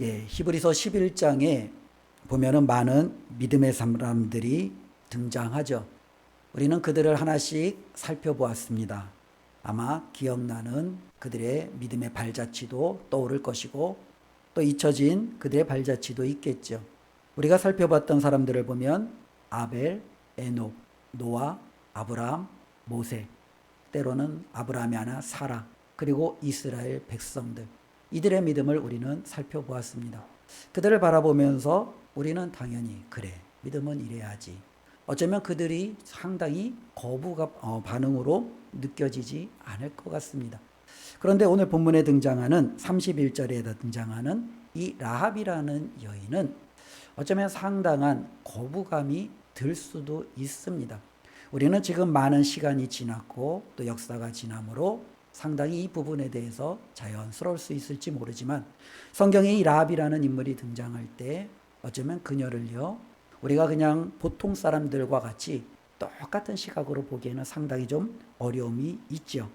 히브리서 11장에 보면은 많은 믿음의 사람들이 등장하죠. 우리는 그들을 하나씩 살펴보았습니다. 아마 기억나는 그들의 믿음의 발자취도 떠오를 것이고 또 잊혀진 그들의 발자취도 있겠죠. 우리가 살펴봤던 사람들을 보면 아벨, 에녹, 노아, 아브라함, 모세, 때로는 아브라함이 아나 사라, 그리고 이스라엘 백성들, 이들의 믿음을 우리는 살펴보았습니다. 그들을 바라보면서 우리는 당연히 그래, 믿음은 이래야지. 어쩌면 그들이 상당히 거부 반응으로 느껴지지 않을 것 같습니다. 그런데 오늘 본문에 등장하는 31절에 등장하는 이 라합이라는 여인은 어쩌면 상당한 거부감이 들 수도 있습니다. 우리는 지금 많은 시간이 지났고 또 역사가 지나므로 상당히 이 부분에 대해서 자연스러울 수 있을지 모르지만 성경에 이 라합이라는 인물이 등장할 때 어쩌면 그녀를요, 우리가 그냥 보통 사람들과 같이 똑같은 시각으로 보기에는 상당히 좀 어려움이 있죠.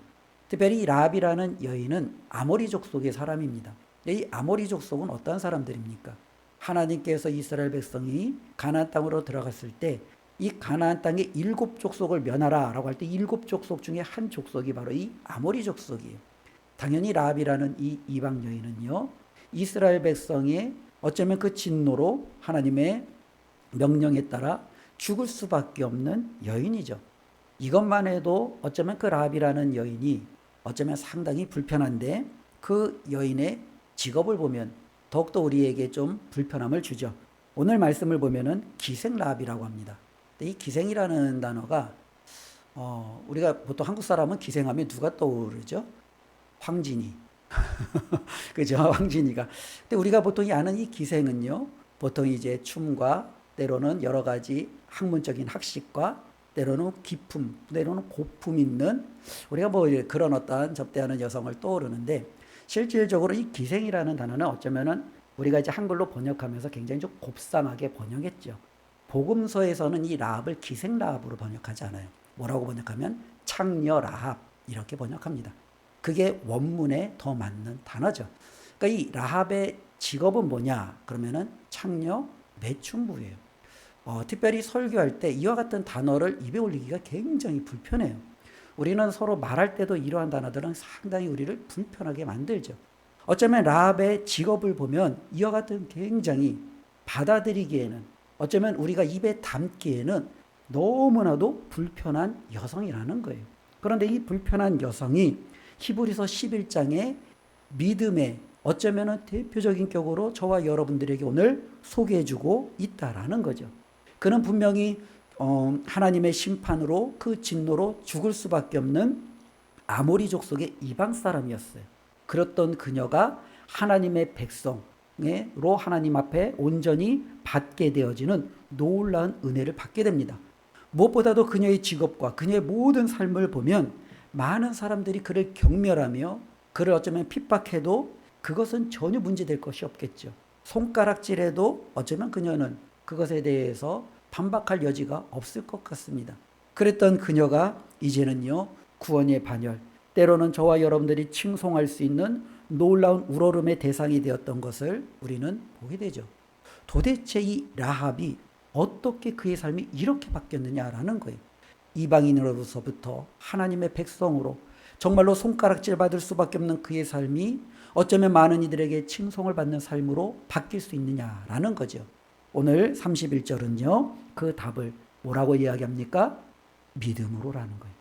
특별히 이 라합이라는 여인은 아모리 족속의 사람입니다. 이 아모리 족속은 어떤 사람들입니까? 하나님께서 이스라엘 백성이 가나안 땅으로 들어갔을 때 이 가나안 땅의 7족속을 면하라 라고 할 때 7족속 중에 한 족속이 바로 이 아모리 족속이에요. 당연히 라합이라는 이 이방 여인은요, 이스라엘 백성의 어쩌면 그 진노로 하나님의 명령에 따라 죽을 수밖에 없는 여인이죠. 이것만 해도 어쩌면 그 라합이라는 여인이 어쩌면 상당히 불편한데 그 여인의 직업을 보면 더욱더 우리에게 좀 불편함을 주죠. 오늘 말씀을 보면은 기생 라합이라고 합니다. 이 기생이라는 단어가 우리가 보통 한국 사람은 기생하면 누가 떠오르죠? 황진이. 그죠? 황진이가. 근데 우리가 보통 아는 이 기생은요, 보통 이제 춤과 때로는 여러 가지 학문적인 학식과 때로는 기품, 때로는 고품 있는 우리가 뭐 그런 어떤 접대하는 여성을 떠오르는데 실질적으로 이 기생이라는 단어는 어쩌면은 우리가 이제 한글로 번역하면서 굉장히 좀 곱상하게 번역했죠. 복음서에서는 이 라합을 기생 라합으로 번역하지 않아요. 뭐라고 번역하면 창녀 라합 이렇게 번역합니다. 그게 원문에 더 맞는 단어죠. 그러니까 이 라합의 직업은 뭐냐? 그러면은 창녀 매춘부예요. 특별히 설교할 때 이와 같은 단어를 입에 올리기가 굉장히 불편해요. 우리는 서로 말할 때도 이러한 단어들은 상당히 우리를 불편하게 만들죠. 어쩌면 라합의 직업을 보면 이와 같은 굉장히 받아들이기에는 어쩌면 우리가 입에 담기에는 너무나도 불편한 여성이라는 거예요. 그런데 이 불편한 여성이 히브리서 11장의 믿음의 어쩌면 대표적인 격으로 저와 여러분들에게 오늘 소개해주고 있다라는 거죠. 그는 분명히 하나님의 심판으로 그 진노로 죽을 수밖에 없는 아모리 족속의 이방 사람이었어요. 그렇던 그녀가 하나님의 백성으로 하나님 앞에 온전히 받게 되어지는 놀라운 은혜를 받게 됩니다. 무엇보다도 그녀의 직업과 그녀의 모든 삶을 보면 많은 사람들이 그를 경멸하며 그를 어쩌면 핍박해도 그것은 전혀 문제될 것이 없겠죠. 손가락질해도 어쩌면 그녀는 그것에 대해서 반박할 여지가 없을 것 같습니다. 그랬던 그녀가 이제는요, 구원의 반열, 때로는 저와 여러분들이 칭송할 수 있는 놀라운 우러름의 대상이 되었던 것을 우리는 보게 되죠. 도대체 이 라합이 어떻게 그의 삶이 이렇게 바뀌었느냐라는 거예요. 이방인으로서부터 하나님의 백성으로 정말로 손가락질 받을 수밖에 없는 그의 삶이 어쩌면 많은 이들에게 칭송을 받는 삶으로 바뀔 수 있느냐라는 거죠. 오늘 31절은요, 그 답을 뭐라고 이야기합니까? 믿음으로라는 거예요.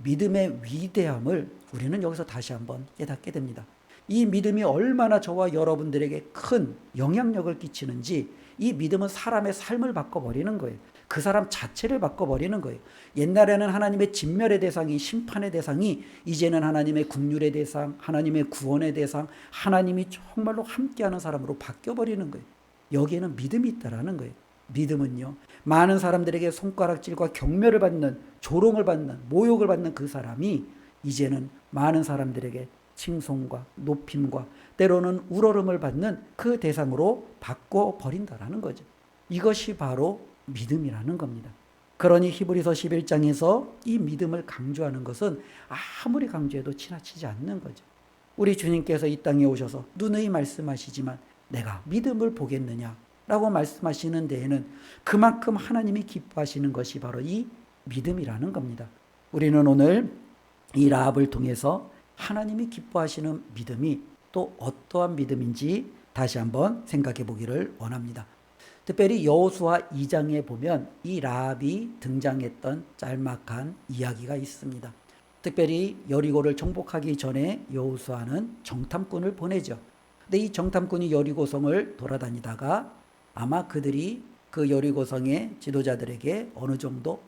믿음의 위대함을 우리는 여기서 다시 한번 깨닫게 됩니다. 이 믿음이 얼마나 저와 여러분들에게 큰 영향력을 끼치는지 이 믿음은 사람의 삶을 바꿔버리는 거예요. 그 사람 자체를 바꿔버리는 거예요. 옛날에는 하나님의 진멸의 대상이 심판의 대상이 이제는 하나님의 긍휼의 대상, 하나님의 구원의 대상, 하나님이 정말로 함께하는 사람으로 바뀌어버리는 거예요. 여기에는 믿음이 있다라는 거예요. 믿음은요, 많은 사람들에게 손가락질과 경멸을 받는, 조롱을 받는, 모욕을 받는 그 사람이 이제는 많은 사람들에게 칭송과 높임과 때로는 우러름을 받는 그 대상으로 바꿔버린다라는 거죠. 이것이 바로 믿음이라는 겁니다. 그러니 히브리서 11장에서 이 믿음을 강조하는 것은 아무리 강조해도 지나치지 않는 거죠. 우리 주님께서 이 땅에 오셔서 누누이 말씀하시지만 내가 믿음을 보겠느냐라고 말씀하시는 데에는 그만큼 하나님이 기뻐하시는 것이 바로 이 믿음이라는 겁니다. 우리는 오늘 이 라합을 통해서 하나님이 기뻐하시는 믿음이 또 어떠한 믿음인지 다시 한번 생각해 보기를 원합니다. 특별히 여호수아 2장에 보면 이 라합이 등장했던 짤막한 이야기가 있습니다. 특별히 여리고를 정복하기 전에 여호수아는 정탐꾼을 보내죠. 근데 이 정탐꾼이 여리고성을 돌아다니다가 아마 그들이 그 여리고성의 지도자들에게 어느 정도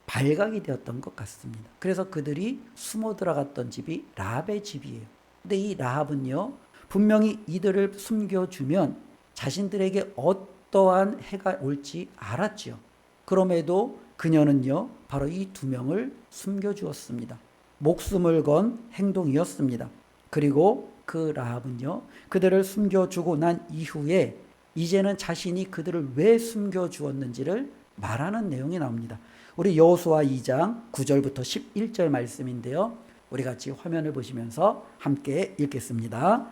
발각이 되었던 것 같습니다. 그래서 그들이 숨어 들어갔던 집이 라합의 집이에요. 근데 이 라합은요, 분명히 이들을 숨겨주면 자신들에게 어떠한 해가 올지 알았죠. 그럼에도 그녀는요, 바로 이 두 명을 숨겨주었습니다. 목숨을 건 행동이었습니다. 그리고 그 라합은요, 그들을 숨겨주고 난 이후에 이제는 자신이 그들을 왜 숨겨주었는지를 말하는 내용이 나옵니다. 우리 여호수아 2장 9절부터 11절 말씀인데요. 우리 같이 화면을 보시면서 함께 읽겠습니다.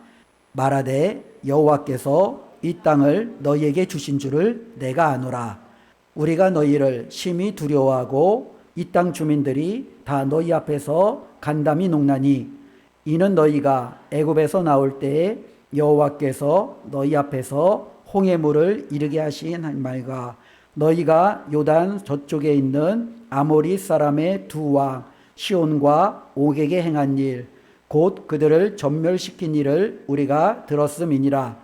말하되 여호와께서 이 땅을 너희에게 주신 줄을 내가 아노라. 우리가 너희를 심히 두려워하고 이 땅 주민들이 다 너희 앞에서 간담이 녹나니 이는 너희가 애굽에서 나올 때에 여호와께서 너희 앞에서 홍해물을 이르게 하신 말과 너희가 요단 저쪽에 있는 아모리 사람의 두 왕 시온과 옥에게 행한 일 곧 그들을 전멸시킨 일을 우리가 들었음이니라.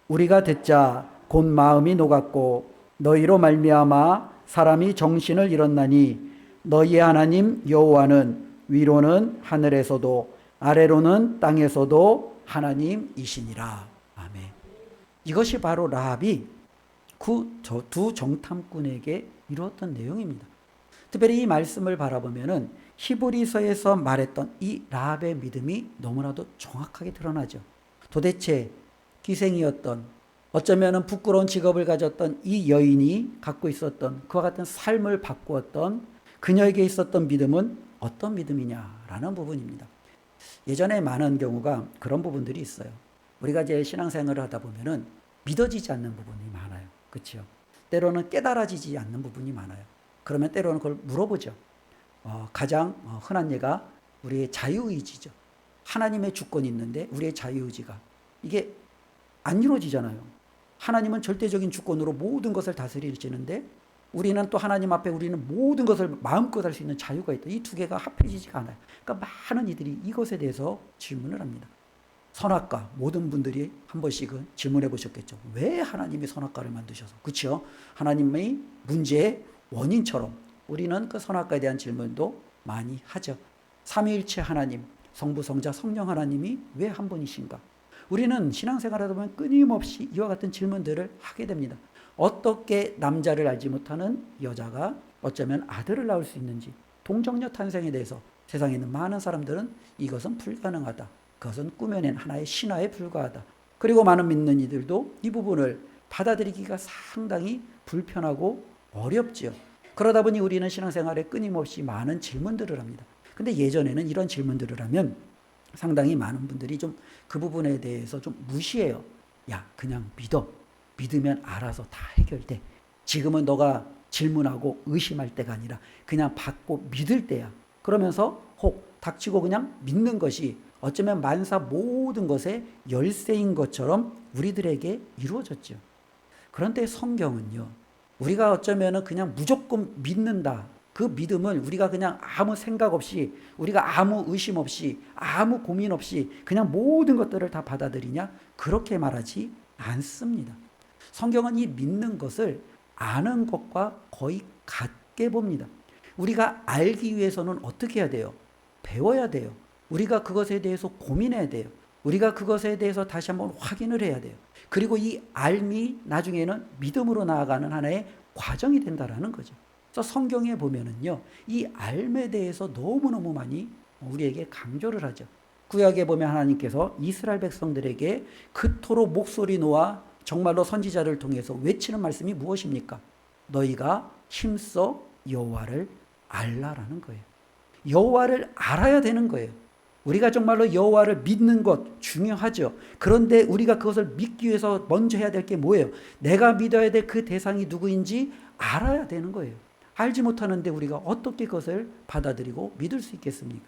우리가 듣자 곧 마음이 녹았고 너희로 말미암아 사람이 정신을 잃었나니 너희의 하나님 여호와는 위로는 하늘에서도 아래로는 땅에서도 하나님이시니라. 아멘. 이것이 바로 라합이 두 정탐꾼에게 이루었던 내용입니다. 특별히 이 말씀을 바라보면은 히브리서에서 말했던 이 라합의 믿음이 너무나도 정확하게 드러나죠. 도대체 기생이었던, 어쩌면은 부끄러운 직업을 가졌던 이 여인이 갖고 있었던 그와 같은 삶을 바꾸었던 그녀에게 있었던 믿음은 어떤 믿음이냐라는 부분입니다. 예전에 많은 경우가 그런 부분들이 있어요. 우리가 이제 신앙생활을 하다 보면은 믿어지지 않는 부분이 많아요. 그렇죠? 때로는 깨달아지지 않는 부분이 많아요. 그러면 때로는 그걸 물어보죠. 가장 흔한 예가 우리의 자유의지죠. 하나님의 주권이 있는데 우리의 자유의지가 이게 안 이루어지잖아요. 하나님은 절대적인 주권으로 모든 것을 다스리시는데 우리는 또 하나님 앞에 우리는 모든 것을 마음껏 할 수 있는 자유가 있다. 이 두 개가 합해지지가 않아요. 그러니까 많은 이들이 이것에 대해서 질문을 합니다. 선악과 모든 분들이 한 번씩은 질문해 보셨겠죠. 왜 하나님이 선악과를 만드셔서? 그렇죠? 하나님의 문제의 원인처럼 우리는 그 선악과에 대한 질문도 많이 하죠. 삼위일체 하나님, 성부, 성자, 성령 하나님이 왜 한 분이신가? 우리는 신앙생활하다 보면 끊임없이 이와 같은 질문들을 하게 됩니다. 어떻게 남자를 알지 못하는 여자가 어쩌면 아들을 낳을 수 있는지, 동정녀 탄생에 대해서 세상에 있는 많은 사람들은 이것은 불가능하다. 그것은 꾸며낸 하나의 신화에 불과하다. 그리고 많은 믿는 이들도 이 부분을 받아들이기가 상당히 불편하고 어렵지요. 그러다 보니 우리는 신앙생활에 끊임없이 많은 질문들을 합니다. 근데 예전에는 이런 질문들을 하면 상당히 많은 분들이 좀 그 부분에 대해서 좀 무시해요. 야, 그냥 믿어. 믿으면 알아서 다 해결돼. 지금은 너가 질문하고 의심할 때가 아니라 그냥 받고 믿을 때야. 그러면서 혹 닥치고 그냥 믿는 것이 어쩌면 만사 모든 것의 열쇠인 것처럼 우리들에게 이루어졌죠. 그런데 성경은요, 우리가 어쩌면 그냥 무조건 믿는다. 그 믿음은 우리가 그냥 아무 생각 없이, 우리가 아무 의심 없이, 아무 고민 없이 그냥 모든 것들을 다 받아들이냐? 그렇게 말하지 않습니다. 성경은 이 믿는 것을 아는 것과 거의 같게 봅니다. 우리가 알기 위해서는 어떻게 해야 돼요? 배워야 돼요. 우리가 그것에 대해서 고민해야 돼요. 우리가 그것에 대해서 다시 한번 확인을 해야 돼요. 그리고 이 알미 나중에는 믿음으로 나아가는 하나의 과정이 된다라는 거죠. 그래서 성경에 보면은요, 이 알에 대해서 너무너무 많이 우리에게 강조를 하죠. 구약에 보면 하나님께서 이스라엘 백성들에게 그토록 목소리 놓아 정말로 선지자를 통해서 외치는 말씀이 무엇입니까? 너희가 힘써 여호와를 알라라는 거예요. 여호와를 알아야 되는 거예요. 우리가 정말로 여호와를 믿는 것 중요하죠. 그런데 우리가 그것을 믿기 위해서 먼저 해야 될 게 뭐예요? 내가 믿어야 될 그 대상이 누구인지 알아야 되는 거예요. 알지 못하는데 우리가 어떻게 그것을 받아들이고 믿을 수 있겠습니까?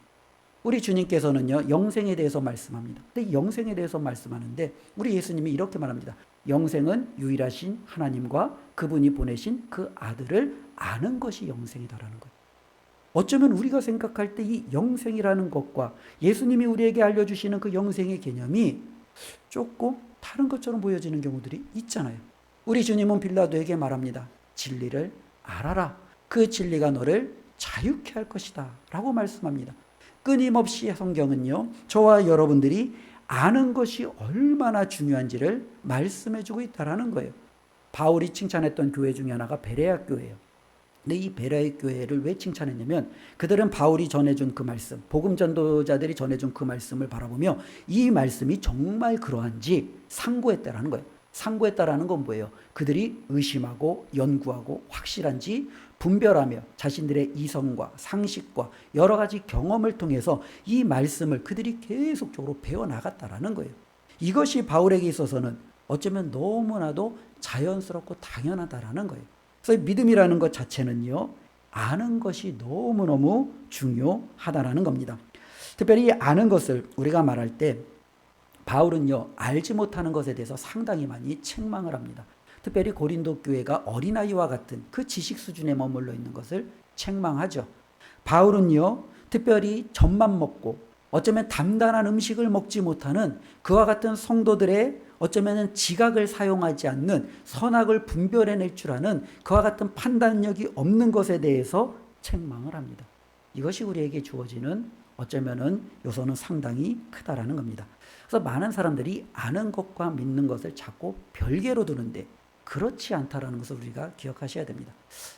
우리 주님께서는요, 영생에 대해서 말씀합니다. 근데 영생에 대해서 말씀하는데 우리 예수님이 이렇게 말합니다. 영생은 유일하신 하나님과 그분이 보내신 그 아들을 아는 것이 영생이다라는 거예요. 어쩌면 우리가 생각할 때 이 영생이라는 것과 예수님이 우리에게 알려주시는 그 영생의 개념이 조금 다른 것처럼 보여지는 경우들이 있잖아요. 우리 주님은 빌라도에게 말합니다. 진리를 알아라. 그 진리가 너를 자유케 할 것이다 라고 말씀합니다. 끊임없이 성경은요, 저와 여러분들이 아는 것이 얼마나 중요한지를 말씀해주고 있다는 거예요. 바울이 칭찬했던 교회 중에 하나가 베레아 교회예요. 근데 이 베레아 교회를 왜 칭찬했냐면 그들은 바울이 전해준 그 말씀, 복음 전도자들이 전해준 그 말씀을 바라보며 이 말씀이 정말 그러한지 상고했다라는 거예요. 상고했다라는 건 뭐예요? 그들이 의심하고 연구하고 확실한지 분별하며 자신들의 이성과 상식과 여러 가지 경험을 통해서 이 말씀을 그들이 계속적으로 배워나갔다라는 거예요. 이것이 바울에게 있어서는 어쩌면 너무나도 자연스럽고 당연하다라는 거예요. 그래서 믿음이라는 것 자체는요, 아는 것이 너무너무 중요하다라는 겁니다. 특별히 아는 것을 우리가 말할 때 바울은요, 알지 못하는 것에 대해서 상당히 많이 책망을 합니다. 특별히 고린도 교회가 어린아이와 같은 그 지식 수준에 머물러 있는 것을 책망하죠. 바울은요, 특별히 젖만 먹고 어쩌면 단단한 음식을 먹지 못하는 그와 같은 성도들의 어쩌면 지각을 사용하지 않는 선악을 분별해낼 줄 아는 그와 같은 판단력이 없는 것에 대해서 책망을 합니다. 이것이 우리에게 주어지는 어쩌면은 요소는 상당히 크다라는 겁니다. 그래서 많은 사람들이 아는 것과 믿는 것을 자꾸 별개로 두는데 그렇지 않다라는 것을 우리가 기억하셔야 됩니다.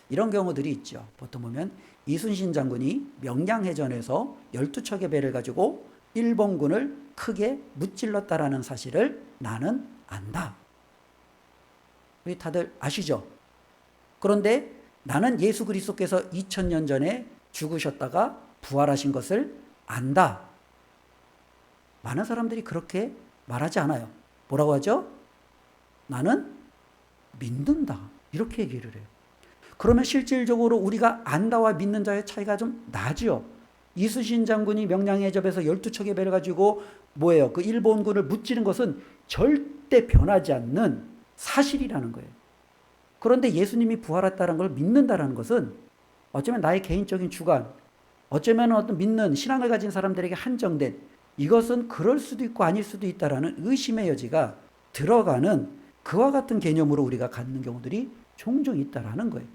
이런 경우들이 있죠. 보통 보면 이순신 장군이 명량해전에서 12척의 배를 가지고 일본군을 크게 무찔렀다라는 사실을 나는 안다. 우리 다들 아시죠? 그런데 나는 예수 그리스도께서 2000년 전에 죽으셨다가 부활하신 것을 안다. 많은 사람들이 그렇게 말하지 않아요. 뭐라고 하죠? 나는 믿는다. 이렇게 얘기를 해요. 그러면 실질적으로 우리가 안다와 믿는 자의 차이가 좀 나죠. 이순신 장군이 명량해전에서 12척의 배를 가지고 뭐예요? 그 일본군을 무찌른 것은 절대 변하지 않는 사실이라는 거예요. 그런데 예수님이 부활했다는 걸 믿는다는 것은 어쩌면 나의 개인적인 주관, 어쩌면 어떤 믿는 신앙을 가진 사람들에게 한정된 이것은 그럴 수도 있고 아닐 수도 있다라는 의심의 여지가 들어가는 그와 같은 개념으로 우리가 갖는 경우들이 종종 있다라는 거예요.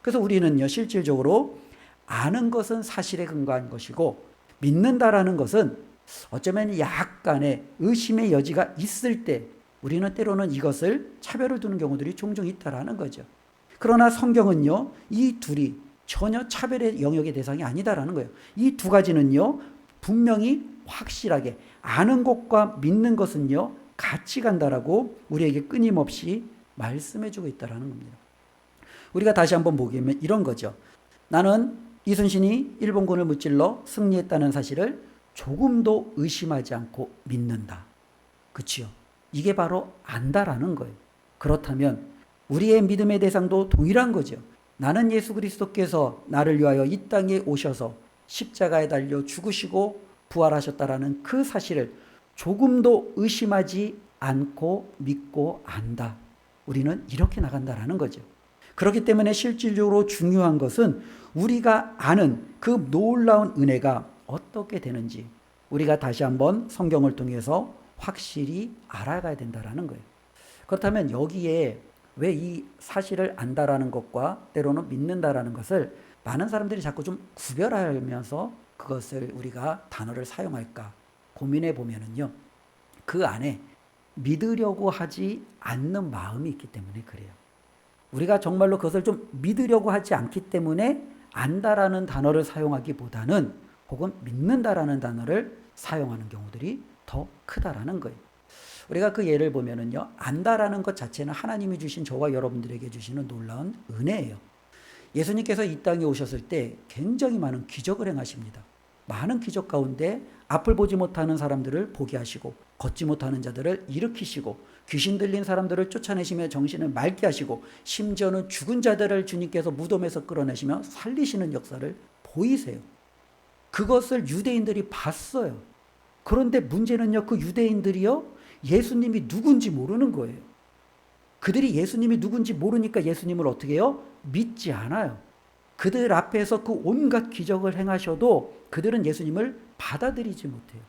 그래서 우리는요, 실질적으로 아는 것은 사실에 근거한 것이고 믿는다라는 것은 어쩌면 약간의 의심의 여지가 있을 때 우리는 때로는 이것을 차별을 두는 경우들이 종종 있다라는 거죠. 그러나 성경은요, 이 둘이 전혀 차별의 영역의 대상이 아니다라는 거예요. 이 두 가지는요, 분명히 확실하게 아는 것과 믿는 것은요, 같이 간다라고 우리에게 끊임없이 말씀해주고 있다라는 겁니다. 우리가 다시 한번 보면 이런 거죠. 나는 이순신이 일본군을 무찔러 승리했다는 사실을 조금도 의심하지 않고 믿는다. 그치요? 이게 바로 안다라는 거예요. 그렇다면 우리의 믿음의 대상도 동일한 거죠. 나는 예수 그리스도께서 나를 위하여 이 땅에 오셔서 십자가에 달려 죽으시고 부활하셨다라는 그 사실을 조금도 의심하지 않고 믿고 안다. 우리는 이렇게 나간다라는 거죠. 그렇기 때문에 실질적으로 중요한 것은 우리가 아는 그 놀라운 은혜가 어떻게 되는지 우리가 다시 한번 성경을 통해서 확실히 알아가야 된다라는 거예요. 그렇다면 여기에 왜 이 사실을 안다라는 것과 때로는 믿는다라는 것을 많은 사람들이 자꾸 좀 구별하면서 그것을 우리가 단어를 사용할까 고민해 보면은요, 그 안에 믿으려고 하지 않는 마음이 있기 때문에 그래요. 우리가 정말로 그것을 좀 믿으려고 하지 않기 때문에 안다라는 단어를 사용하기보다는 혹은 믿는다라는 단어를 사용하는 경우들이 더 크다라는 거예요. 우리가 그 예를 보면은요, 안다라는 것 자체는 하나님이 주신 저와 여러분들에게 주시는 놀라운 은혜예요. 예수님께서 이 땅에 오셨을 때 굉장히 많은 기적을 행하십니다. 많은 기적 가운데 앞을 보지 못하는 사람들을 보게 하시고 걷지 못하는 자들을 일으키시고 귀신 들린 사람들을 쫓아내시며 정신을 맑게 하시고 심지어는 죽은 자들을 주님께서 무덤에서 끌어내시며 살리시는 역사를 보이세요. 그것을 유대인들이 봤어요. 그런데 문제는요, 그 유대인들이요, 예수님이 누군지 모르는 거예요. 그들이 예수님이 누군지 모르니까 예수님을 어떻게 해요? 믿지 않아요. 그들 앞에서 그 온갖 기적을 행하셔도 그들은 예수님을 받아들이지 못해요.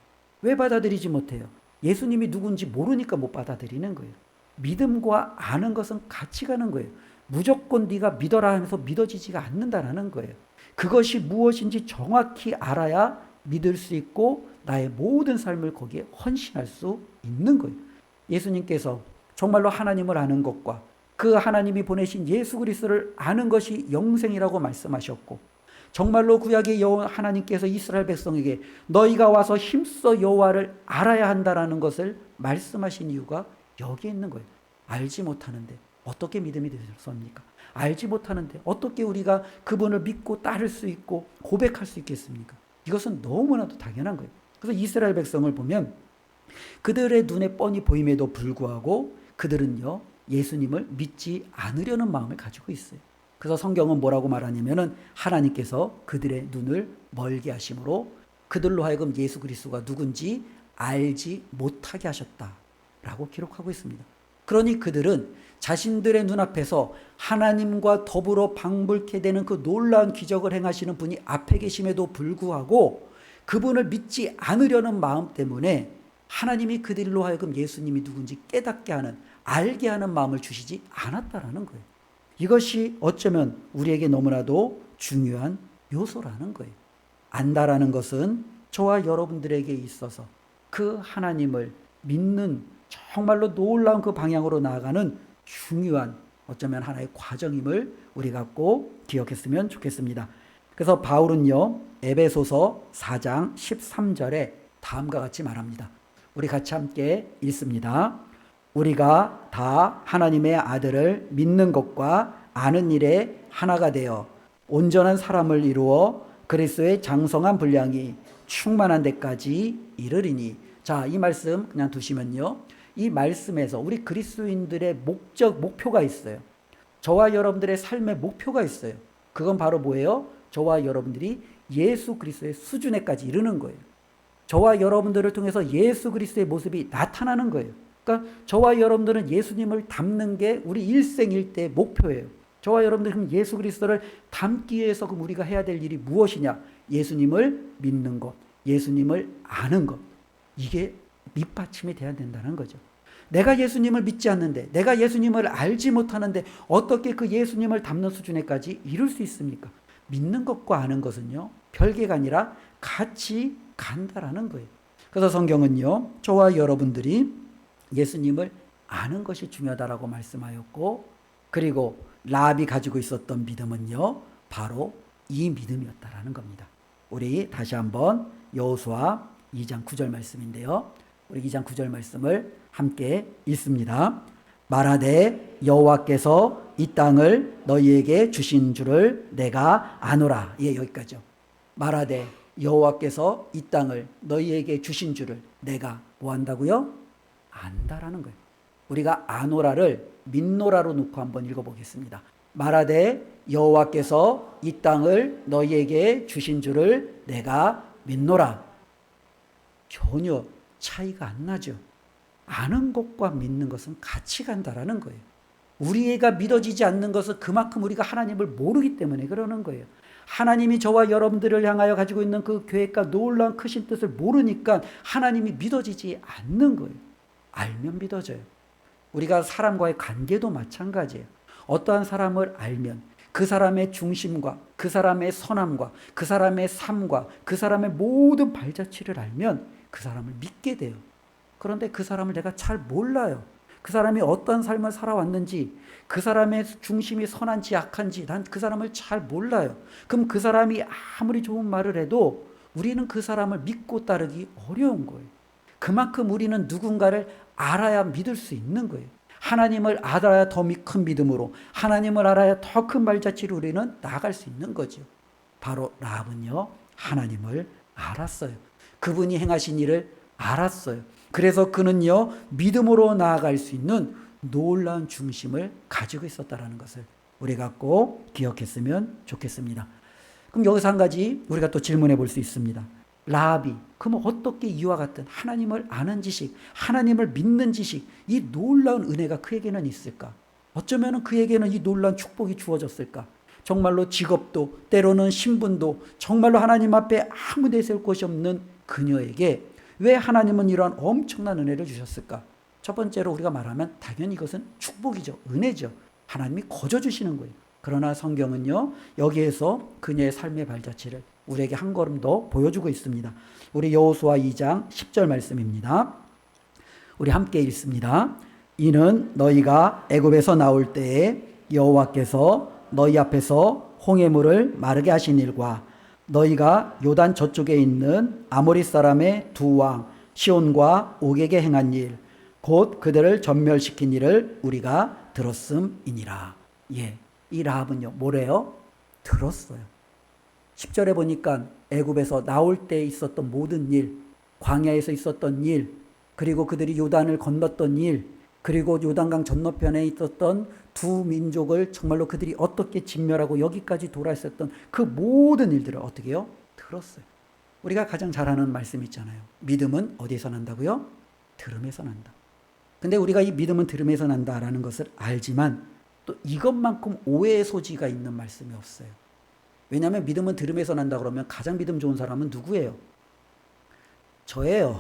왜 받아들이지 못해요? 예수님이 누군지 모르니까 못 받아들이는 거예요. 믿음과 아는 것은 같이 가는 거예요. 무조건 네가 믿어라 하면서 믿어지지가 않는다라는 거예요. 그것이 무엇인지 정확히 알아야 믿을 수 있고 나의 모든 삶을 거기에 헌신할 수 있는 거예요. 예수님께서 정말로 하나님을 아는 것과 그 하나님이 보내신 예수 그리스도를 아는 것이 영생이라고 말씀하셨고, 정말로 구약의 하나님께서 이스라엘 백성에게 너희가 와서 힘써 여호와를 알아야 한다라는 것을 말씀하신 이유가 여기에 있는 거예요. 알지 못하는데 어떻게 믿음이 되겠습니까? 알지 못하는데 어떻게 우리가 그분을 믿고 따를 수 있고 고백할 수 있겠습니까? 이것은 너무나도 당연한 거예요. 그래서 이스라엘 백성을 보면 그들의 눈에 뻔히 보임에도 불구하고 그들은요, 예수님을 믿지 않으려는 마음을 가지고 있어요. 그래서 성경은 뭐라고 말하냐면은 하나님께서 그들의 눈을 멀게 하심으로 그들로 하여금 예수 그리스도가 누군지 알지 못하게 하셨다라고 기록하고 있습니다. 그러니 그들은 자신들의 눈앞에서 하나님과 더불어 방불케 되는 그 놀라운 기적을 행하시는 분이 앞에 계심에도 불구하고 그분을 믿지 않으려는 마음 때문에 하나님이 그들로 하여금 예수님이 누군지 깨닫게 하는, 알게 하는 마음을 주시지 않았다라는 거예요. 이것이 어쩌면 우리에게 너무나도 중요한 요소라는 거예요. 안다라는 것은 저와 여러분들에게 있어서 그 하나님을 믿는 정말로 놀라운 그 방향으로 나아가는 중요한 어쩌면 하나의 과정임을 우리가 꼭 기억했으면 좋겠습니다. 그래서 바울은요, 에베소서 4장 13절에 다음과 같이 말합니다. 우리 같이 함께 읽습니다. 우리가 다 하나님의 아들을 믿는 것과 아는 일에 하나가 되어 온전한 사람을 이루어 그리스도의 장성한 분량이 충만한 데까지 이르리니. 자, 이 말씀 그냥 두시면요, 이 말씀에서 우리 그리스도인들의 목표가 있어요. 저와 여러분들의 삶의 목표가 있어요. 그건 바로 뭐예요? 저와 여러분들이 예수 그리스도의 수준에까지 이르는 거예요. 저와 여러분들을 통해서 예수 그리스도의 모습이 나타나는 거예요. 그러니까 저와 여러분들은 예수님을 닮는 게 우리 일생일대의 목표예요. 저와 여러분들이 그럼 예수 그리스도를 닮기 위해서 그럼 우리가 해야 될 일이 무엇이냐? 예수님을 믿는 것, 예수님을 아는 것. 이게 밑받침이 돼야 된다는 거죠. 내가 예수님을 믿지 않는데, 내가 예수님을 알지 못하는데 어떻게 그 예수님을 닮는 수준에까지 이룰 수 있습니까? 믿는 것과 아는 것은요, 별개가 아니라 같이 간다라는 거예요. 그래서 성경은요, 저와 여러분들이 예수님을 아는 것이 중요하다라고 말씀하였고, 그리고 라합이 가지고 있었던 믿음은요, 바로 이 믿음이었다라는 겁니다. 우리 다시 한번 여호수아 2장 9절 말씀인데요, 우리 2장 9절 말씀을 함께 읽습니다. 말하되 여호와께서 이 땅을 너희에게 주신 줄을 내가 아노라. 예, 여기까지요. 말하되 여호와께서 이 땅을 너희에게 주신 줄을 내가 뭐 한다고요? 안다라는 거예요. 우리가 아노라를 민노라로 놓고 한번 읽어보겠습니다. 말하되 여호와께서 이 땅을 너희에게 주신 줄을 내가 믿노라. 전혀 차이가 안 나죠. 아는 것과 믿는 것은 같이 간다라는 거예요. 우리가 믿어지지 않는 것은 그만큼 우리가 하나님을 모르기 때문에 그러는 거예요. 하나님이 저와 여러분들을 향하여 가지고 있는 그 계획과 놀라운 크신 뜻을 모르니까 하나님이 믿어지지 않는 거예요. 알면 믿어져요. 우리가 사람과의 관계도 마찬가지예요. 어떠한 사람을 알면 그 사람의 중심과 그 사람의 선함과 그 사람의 삶과 그 사람의 모든 발자취를 알면 그 사람을 믿게 돼요. 그런데 그 사람을 내가 잘 몰라요. 그 사람이 어떤 삶을 살아왔는지, 그 사람의 중심이 선한지 약한지 난 그 사람을 잘 몰라요. 그럼 그 사람이 아무리 좋은 말을 해도 우리는 그 사람을 믿고 따르기 어려운 거예요. 그만큼 우리는 누군가를 알아야 믿을 수 있는 거예요. 하나님을 알아야 더 큰 믿음으로, 하나님을 알아야 더 큰 발자취로 우리는 나아갈 수 있는 거죠. 바로 라합은요, 하나님을 알았어요. 그분이 행하신 일을 알았어요. 그래서 그는요, 믿음으로 나아갈 수 있는 놀라운 중심을 가지고 있었다라는 것을 우리가 꼭 기억했으면 좋겠습니다. 그럼 여기서 한 가지 우리가 또 질문해 볼 수 있습니다. 라비, 그럼 어떻게 이와 같은 하나님을 아는 지식, 하나님을 믿는 지식, 이 놀라운 은혜가 그에게는 있을까? 어쩌면 그에게는 이 놀라운 축복이 주어졌을까? 정말로 직업도, 때로는 신분도, 정말로 하나님 앞에 아무 내세울 곳이 없는 그녀에게 왜 하나님은 이러한 엄청난 은혜를 주셨을까? 첫 번째로 우리가 말하면 당연히 이것은 축복이죠. 은혜죠. 하나님이 거저 주시는 거예요. 그러나 성경은요, 여기에서 그녀의 삶의 발자취를 우리에게 한 걸음 더 보여주고 있습니다. 우리 여호수아 2장 10절 말씀입니다. 우리 함께 읽습니다. 이는 너희가 애굽에서 나올 때에 여호와께서 너희 앞에서 홍해물을 마르게 하신 일과 너희가 요단 저쪽에 있는 아모리 사람의 두 왕 시온과 옥에게 행한 일, 곧 그들을 전멸시킨 일을 우리가 들었음이니라. 예, 이 라합은요, 뭐래요? 들었어요. 10절에 보니까 애굽에서 나올 때 있었던 모든 일, 광야에서 있었던 일, 그리고 그들이 요단을 건넜던 일, 그리고 요단강 건너편에 있었던 두 민족을 정말로 그들이 어떻게 진멸하고 여기까지 돌아왔었던 그 모든 일들을 어떻게 해요? 들었어요. 우리가 가장 잘 아는 말씀 있잖아요. 믿음은 어디서 난다고요? 들음에서 난다. 근데 우리가 이 믿음은 들음에서 난다라는 것을 알지만 또 이것만큼 오해의 소지가 있는 말씀이 없어요. 왜냐하면 믿음은 들음에서 난다 그러면 가장 믿음 좋은 사람은 누구예요? 저예요.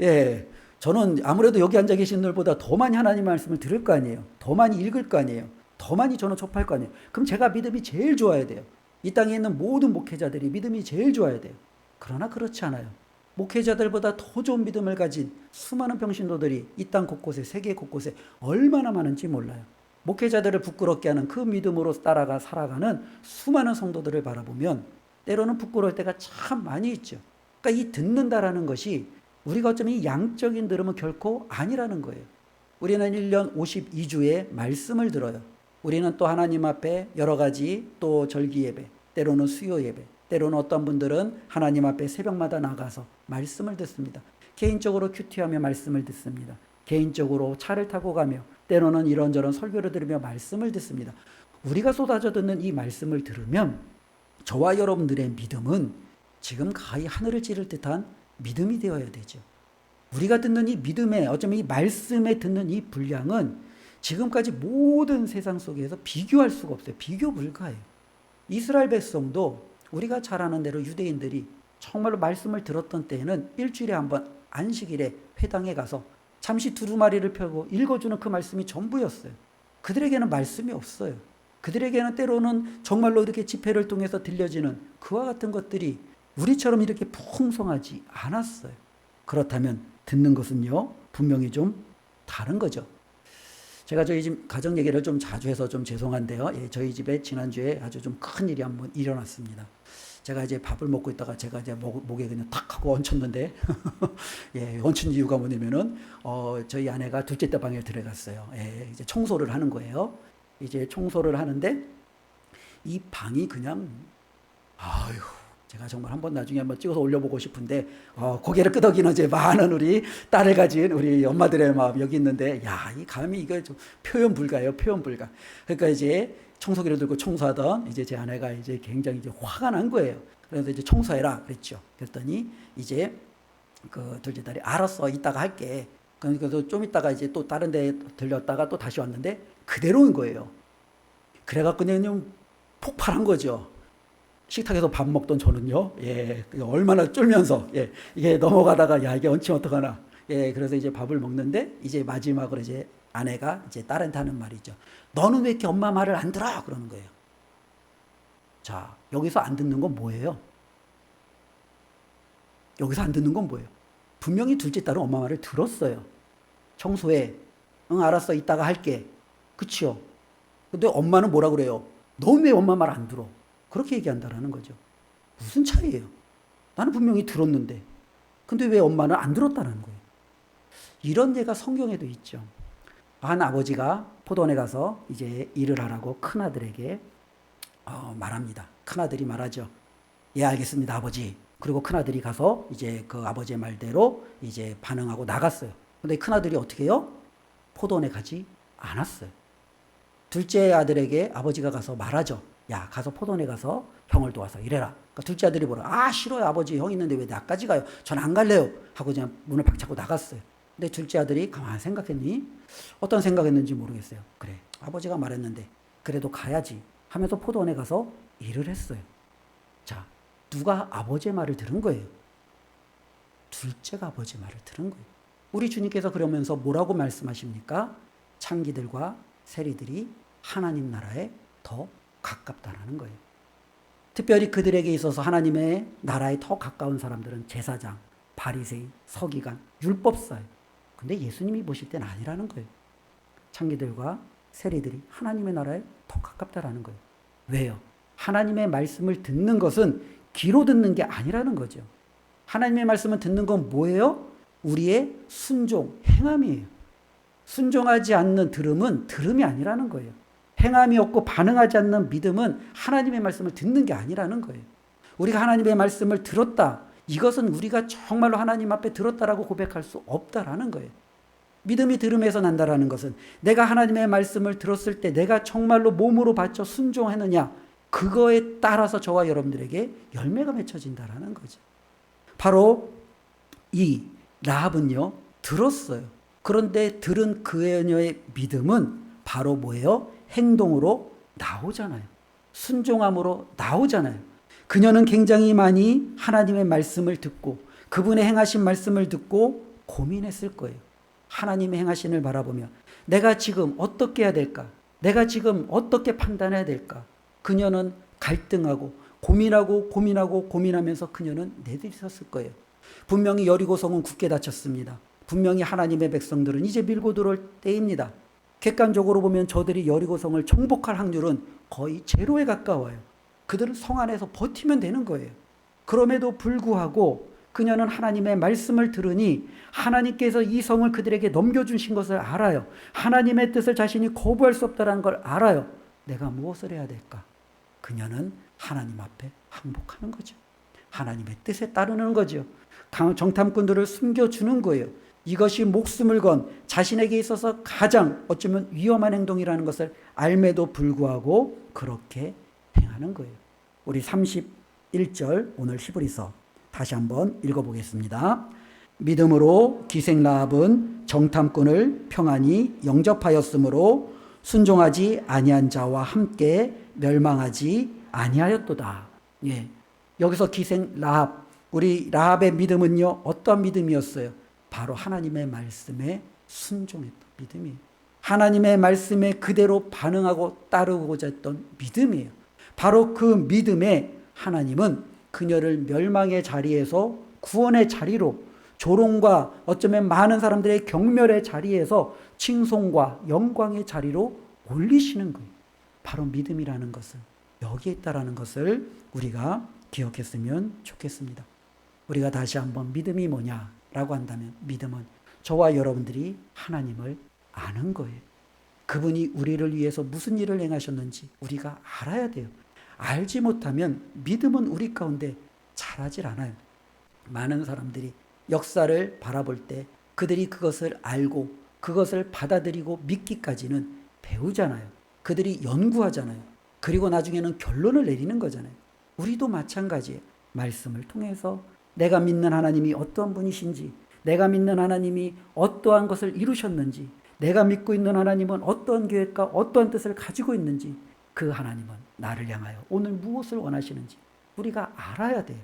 예, 저는 아무래도 여기 앉아 계신 분들보다 더 많이 하나님 말씀을 들을 거 아니에요. 더 많이 읽을 거 아니에요. 더 많이 저는 접할 거 아니에요. 그럼 제가 믿음이 제일 좋아야 돼요. 이 땅에 있는 모든 목회자들이 믿음이 제일 좋아야 돼요. 그러나 그렇지 않아요. 목회자들보다 더 좋은 믿음을 가진 수많은 평신도들이 이 땅 곳곳에, 세계 곳곳에 얼마나 많은지 몰라요. 목회자들을 부끄럽게 하는 그 믿음으로 따라가 살아가는 수많은 성도들을 바라보면 때로는 부끄러울 때가 참 많이 있죠. 그러니까 이 듣는다라는 것이 우리가 어쩌면 이 양적인 들음은 결코 아니라는 거예요. 우리는 1년 52주에 말씀을 들어요. 우리는 또 하나님 앞에 여러 가지 또 절기 예배, 때로는 수요 예배, 때로는 어떤 분들은 하나님 앞에 새벽마다 나가서 말씀을 듣습니다. 개인적으로 큐티하며 말씀을 듣습니다. 개인적으로 차를 타고 가며 때로는 이런저런 설교를 들으며 말씀을 듣습니다. 우리가 쏟아져 듣는 이 말씀을 들으면 저와 여러분들의 믿음은 지금 가히 하늘을 찌를 듯한 믿음이 되어야 되죠. 우리가 듣는 이 믿음의 어쩌면 이 말씀에 듣는 이 분량은 지금까지 모든 세상 속에서 비교할 수가 없어요. 비교 불가해요. 이스라엘 백성도 우리가 잘 아는 대로 유대인들이 정말로 말씀을 들었던 때에는 일주일에 한 번 안식일에 회당에 가서 잠시 두루마리를 펴고 읽어주는 그 말씀이 전부였어요. 그들에게는 말씀이 없어요. 그들에게는 때로는 정말로 이렇게 집회를 통해서 들려지는 그와 같은 것들이 우리처럼 이렇게 풍성하지 않았어요. 그렇다면 듣는 것은요, 분명히 좀 다른 거죠. 제가 저희 집 가정 얘기를 좀 자주 해서 좀 죄송한데요. 예, 저희 집에 지난주에 아주 좀 큰 일이 한번 일어났습니다. 제가 이제 밥을 먹고 있다가 제가 이제 목에 그냥 탁 하고 얹혔는데, 예, 얹힌 이유가 뭐냐면은, 저희 아내가 둘째 딸 방에 들어갔어요. 예, 이제 청소를 하는 거예요. 이제 청소를 하는데, 이 방이 그냥, 아유, 제가 정말 한번 나중에 한번 찍어서 올려보고 싶은데, 고개를 끄덕이는 이제 많은 우리 딸을 가진 우리 엄마들의 마음 여기 있는데, 야, 이 감이 이거 좀 표현 불가예요, 표현 불가. 그러니까 이제 청소기를 들고 청소하던 이제 제 아내가 이제 굉장히 이제 화가 난 거예요. 그래서 이제 청소해라 그랬죠. 그랬더니 이제 그 둘째 딸이 알았어, 이따가 할게. 그래서 좀 이따가 이제 또 다른 데 들렸다가 또 다시 왔는데 그대로인 거예요. 그래갖고 그냥 폭발한 거죠. 식탁에서 밥 먹던 저는요, 예, 얼마나 쫄면서, 예, 이게 넘어가다가, 야, 이게 얹히면 어떡하나. 예, 그래서 이제 밥을 먹는데, 이제 마지막으로 이제 아내가 이제 딸한테 하는 말이죠. 너는 왜 이렇게 엄마 말을 안 들어? 그러는 거예요. 자, 여기서 안 듣는 건 뭐예요? 여기서 안 듣는 건 뭐예요? 분명히 둘째 딸은 엄마 말을 들었어요. 청소해. 응, 알았어. 이따가 할게. 그치요? 근데 엄마는 뭐라 그래요? 넌 왜 엄마 말 안 들어? 그렇게 얘기한다라는 거죠. 무슨 차이예요? 나는 분명히 들었는데. 근데 왜 엄마는 안 들었다는 거예요? 이런 예가 성경에도 있죠. 한 아버지가 포도원에 가서 이제 일을 하라고 큰아들에게 말합니다. 큰아들이 말하죠. 예, 알겠습니다, 아버지. 그리고 큰아들이 가서 이제 그 아버지의 말대로 이제 반응하고 나갔어요. 근데 큰아들이 어떻게 해요? 포도원에 가지 않았어요. 둘째 아들에게 아버지가 가서 말하죠. 야, 가서 포도원에 가서 형을 도와서 일해라. 그러니까 둘째 아들이 뭐라? 아, 싫어요. 아버지, 형 있는데 왜 나까지 가요? 전 안 갈래요. 하고 그냥 문을 박차고 나갔어요. 근데 둘째 아들이 가만히 생각했니? 어떤 생각했는지 모르겠어요. 그래, 아버지가 말했는데 그래도 가야지 하면서 포도원에 가서 일을 했어요. 자, 누가 아버지의 말을 들은 거예요? 둘째가 아버지의 말을 들은 거예요. 우리 주님께서 그러면서 뭐라고 말씀하십니까? 창기들과 세리들이 하나님 나라에 더 가깝다라는 거예요. 특별히 그들에게 있어서 하나님의 나라에 더 가까운 사람들은 제사장, 바리새인, 서기관, 율법사예요. 근데 예수님이 보실 땐 아니라는 거예요. 창기들과 세리들이 하나님의 나라에 더 가깝다라는 거예요. 왜요? 하나님의 말씀을 듣는 것은 귀로 듣는 게 아니라는 거죠. 하나님의 말씀을 듣는 건 뭐예요? 우리의 순종, 행함이에요. 순종하지 않는 들음은 들음이 아니라는 거예요. 행함이 없고 반응하지 않는 믿음은 하나님의 말씀을 듣는 게 아니라는 거예요. 우리가 하나님의 말씀을 들었다. 이것은 우리가 정말로 하나님 앞에 들었다라고 고백할 수 없다라는 거예요. 믿음이 들음에서 난다라는 것은 내가 하나님의 말씀을 들었을 때 내가 정말로 몸으로 바쳐 순종하느냐, 그거에 따라서 저와 여러분들에게 열매가 맺혀진다라는 거죠. 바로 이 라합은요, 들었어요. 그런데 들은 그녀의 믿음은 바로 뭐예요? 행동으로 나오잖아요. 순종함으로 나오잖아요. 그녀는 굉장히 많이 하나님의 말씀을 듣고 그분의 행하신 말씀을 듣고 고민했을 거예요. 하나님의 행하신을 바라보며 내가 지금 어떻게 해야 될까? 내가 지금 어떻게 판단해야 될까? 그녀는 갈등하고 고민하면서 그녀는 내디뎠을 거예요. 분명히 여리고성은 굳게 닫혔습니다. 분명히 하나님의 백성들은 이제 밀고 들어올 때입니다. 객관적으로 보면 저들이 여리고성을 정복할 확률은 거의 제로에 가까워요. 그들은 성 안에서 버티면 되는 거예요. 그럼에도 불구하고 그녀는 하나님의 말씀을 들으니 하나님께서 이 성을 그들에게 넘겨주신 것을 알아요. 하나님의 뜻을 자신이 거부할 수 없다는 걸 알아요. 내가 무엇을 해야 될까? 그녀는 하나님 앞에 항복하는 거죠. 하나님의 뜻에 따르는 거죠. 정탐꾼들을 숨겨주는 거예요. 이것이 목숨을 건 자신에게 있어서 가장 어쩌면 위험한 행동이라는 것을 알매도 불구하고 그렇게 행하는 거예요. 우리 31절 오늘 히브리서 다시 한번 읽어보겠습니다. 믿음으로 기생 라합은 정탐꾼을 평안히 영접하였으므로 순종하지 아니한 자와 함께 멸망하지 아니하였도다. 예. 여기서 기생 라합, 우리 라합의 믿음은요, 어떤 믿음이었어요? 바로 하나님의 말씀에 순종했던 믿음이에요. 하나님의 말씀에 그대로 반응하고 따르고자 했던 믿음이에요. 바로 그 믿음에 하나님은 그녀를 멸망의 자리에서 구원의 자리로, 조롱과 어쩌면 많은 사람들의 경멸의 자리에서 칭송과 영광의 자리로 올리시는 거예요. 바로 믿음이라는 것은 여기에 있다라는 것을 우리가 기억했으면 좋겠습니다. 우리가 다시 한번 믿음이 뭐냐라고 한다면, 믿음은 저와 여러분들이 하나님을 아는 거예요. 그분이 우리를 위해서 무슨 일을 행하셨는지 우리가 알아야 돼요. 알지 못하면 믿음은 우리 가운데 자라질 않아요. 많은 사람들이 역사를 바라볼 때 그들이 그것을 알고 그것을 받아들이고 믿기까지는 배우잖아요. 그들이 연구하잖아요. 그리고 나중에는 결론을 내리는 거잖아요. 우리도 마찬가지예요. 말씀을 통해서 내가 믿는 하나님이 어떠한 분이신지, 내가 믿는 하나님이 어떠한 것을 이루셨는지, 내가 믿고 있는 하나님은 어떠한 계획과 어떠한 뜻을 가지고 있는지, 그 하나님은 나를 향하여 오늘 무엇을 원하시는지 우리가 알아야 돼요.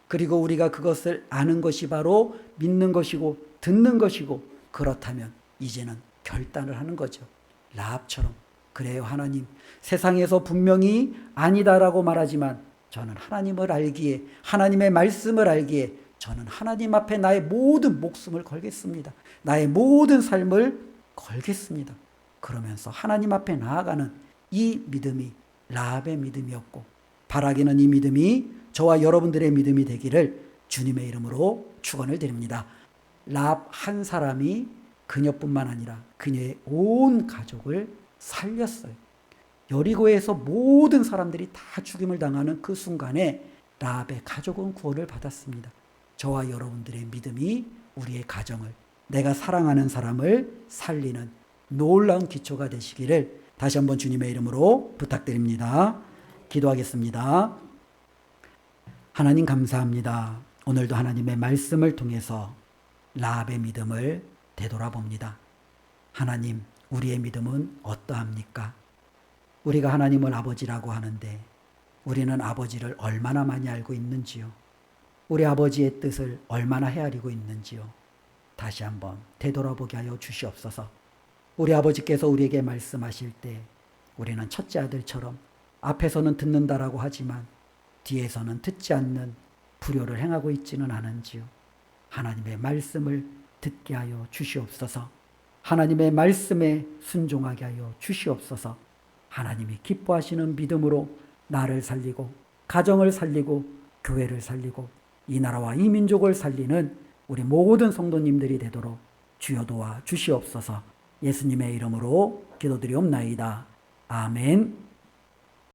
그리고 우리가 그것을 아는 것이 바로 믿는 것이고 듣는 것이고, 그렇다면 이제는 결단을 하는 거죠. 라합처럼, 그래요 하나님, 세상에서 분명히 아니다라고 말하지만 저는 하나님을 알기에, 하나님의 말씀을 알기에 저는 하나님 앞에 나의 모든 목숨을 걸겠습니다. 나의 모든 삶을 걸겠습니다. 그러면서 하나님 앞에 나아가는 이 믿음이 라합의 믿음이었고, 바라기는 이 믿음이 저와 여러분들의 믿음이 되기를 주님의 이름으로 축원을 드립니다. 라합 한 사람이 그녀뿐만 아니라 그녀의 온 가족을 살렸어요. 여리고에서 모든 사람들이 다 죽임을 당하는 그 순간에 라합의 가족은 구원을 받았습니다. 저와 여러분들의 믿음이 우리의 가정을, 내가 사랑하는 사람을 살리는 놀라운 기초가 되시기를 다시 한번 주님의 이름으로 부탁드립니다. 기도하겠습니다. 하나님 감사합니다. 오늘도 하나님의 말씀을 통해서 라합의 믿음을 되돌아봅니다. 하나님, 우리의 믿음은 어떠합니까? 우리가 하나님을 아버지라고 하는데 우리는 아버지를 얼마나 많이 알고 있는지요? 우리 아버지의 뜻을 얼마나 헤아리고 있는지요? 다시 한번 되돌아보게 하여 주시옵소서. 우리 아버지께서 우리에게 말씀하실 때 우리는 첫째 아들처럼 앞에서는 듣는다라고 하지만 뒤에서는 듣지 않는 불효를 행하고 있지는 않은지요. 하나님의 말씀을 듣게 하여 주시옵소서. 하나님의 말씀에 순종하게 하여 주시옵소서. 하나님이 기뻐하시는 믿음으로 나를 살리고 가정을 살리고 교회를 살리고 이 나라와 이 민족을 살리는 우리 모든 성도님들이 되도록 주여 도와 주시옵소서. 예수님의 이름으로 기도드리옵나이다. 아멘.